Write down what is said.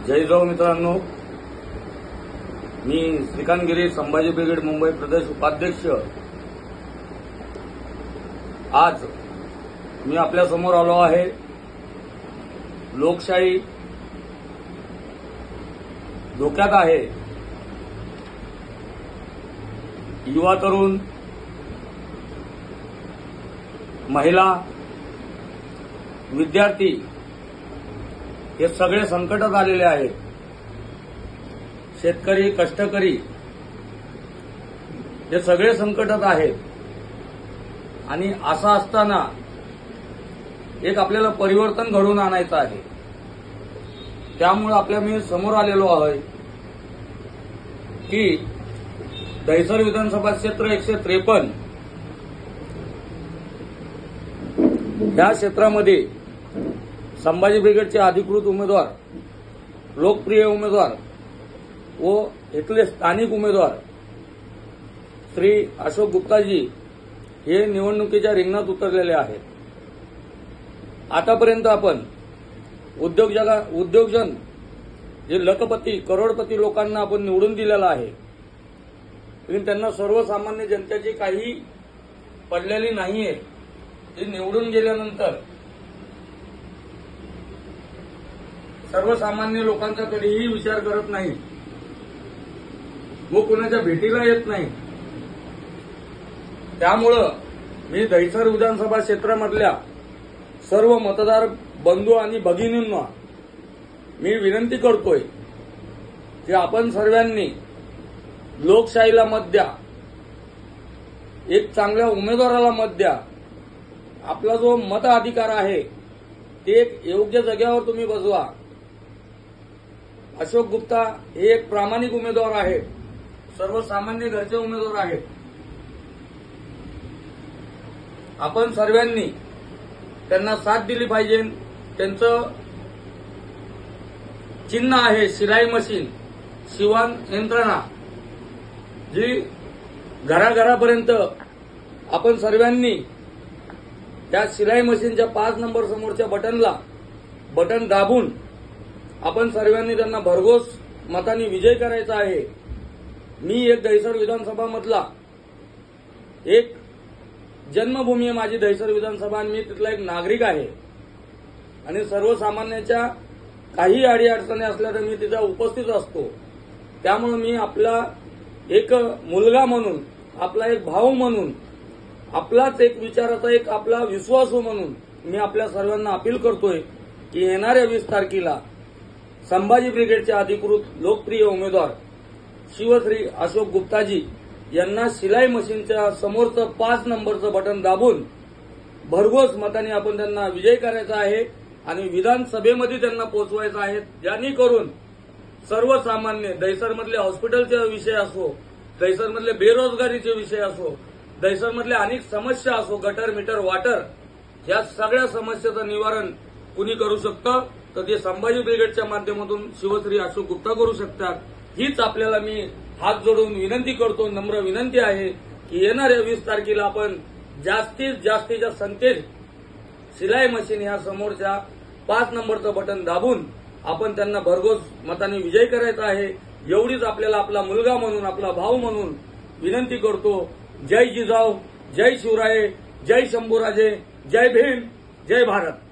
जय जाऊ मित्रांनो, मी श्रीकांत गिरी, संभाजी ब्रिगेड मुंबई प्रदेश उपाध्यक्ष। आज मी आपल्या समोर आलो आहे। लोकशाही धोक्यात आहे। युवा तरुण, महिला, विद्यार्थी हे सगळे संकटात आलेले आहेत। शेतकरी, कष्टकरी हे सगळे संकटात आहेत। आणि असं असताना एक आपल्याला परिवर्तन घडवून आणायचं आहे। त्यामुळे मी समोर आलेलो आहे की दहिसर विधानसभा क्षेत्र 153 या क्षेत्रामध्ये संभाजी ब्रिगेडचे अधिकृत उमेदवार, लोकप्रिय उमेदवार व इथले स्थानिक उमेदवार श्री अशोक गुप्ताजी हे निवडणुकीच्या रिंगणात उतरलेले आहेत। आतापर्यंत आपण उद्योगजन जे लखपती, करोडपती लोकांना आपण निवडून दिलेला आहे, पण त्यांना सर्वसामान्य जनतेची काही पडलेली नाहीये। ते निवडून गेल्यानंतर सर्वसामान्य लोकांचा कधीही विचार करत नाही व कुणाच्या भेटीला येत नाही। त्यामुळं मी दहिसर विधानसभा क्षेत्रामधल्या सर्व मतदार बंधू आणि भगिनींना मी विनंती करतोय की आपण सर्वांनी लोकशाहीला मत द्या, एक चांगल्या उमेदवाराला मत द्या। आपला जो मताधिकार आहे ते एक योग्य जागेवर तुम्ही बजवा। अशोक गुप्ता हे एक प्रामाणिक उमेदवार आहेत, सर्वसामान्य घरचे उमेदवार आहेत। आपण सर्वांनी त्यांना साथ दिली पाहिजे। त्यांचं चिन्ह आहे शिलाई मशीन, शिवण यंत्रणा, जी घराघरापर्यंत आपण सर्वांनी त्या शिलाई मशीनच्या 5 नंबर समोरच्या बटन दाबून आपण सर्वांनी त्यांना भरघोस मतांनी विजय करायचा आहे। मी एक दहिसर विधानसभा मधला एक जन्मभूमी आहे माझी दहिसर विधानसभा, आणि मी तिथला एक नागरिक आहे। आणि सर्वसामान्यांच्या काही अडीअडचणी असल्या तर मी तिथे उपस्थित असतो। त्यामुळे मी आपला एक मुलगा म्हणून, आपला एक भाऊ म्हणून, आपलाच एक विचाराचा एक आपला विश्वासू म्हणून मी आपल्या सर्वांना अपील करतोय की येणाऱ्या 20 तारखेला संभाजी ब्रिगेडचे अधिकृत लोकप्रिय उमेदवार शिवश्री अशोक गुप्ताजी यांना शिलाई मशीनच्या समोरचं 5 नंबरचं बटन दाबून भरघोस मतांनी आपण त्यांना विजय करायचा आहे आणि विधानसभेमध्ये त्यांना पोहोचवायचं आहे। जेणेकरून सर्वसामान्य दहिसरमधले हॉस्पिटलचे विषय असो, दहिसरमधले बेरोजगारीचे विषय असो, दहिसरमधल्या अनेक समस्या असो, गटर, मीटर, वॉटर, या सगळ्या समस्येचं निवारण कुणी करू शकतं तर ते संभाजी ब्रिगेडच्या माध्यमातून शिवश्री अशोक गुप्ता करू शकतात। हीच आपल्याला मी हात जोडून विनंती करतो, नम्र विनंती आहे की येणाऱ्या 20 तारखेला आपण जास्तीच्या संख्येत शिलाई मशीन ह्या समोरच्या 5 नंबरचं बटन दाबून आपण त्यांना भरघोस मतांनी विजय करायचा आहे। एवढीच आपल्याला आपला मुलगा म्हणून, आपला भाऊ म्हणून विनंती करतो। जय जिजाऊ, जय शिवराये, जय शंभूराजे, जय भीम, जय भारत।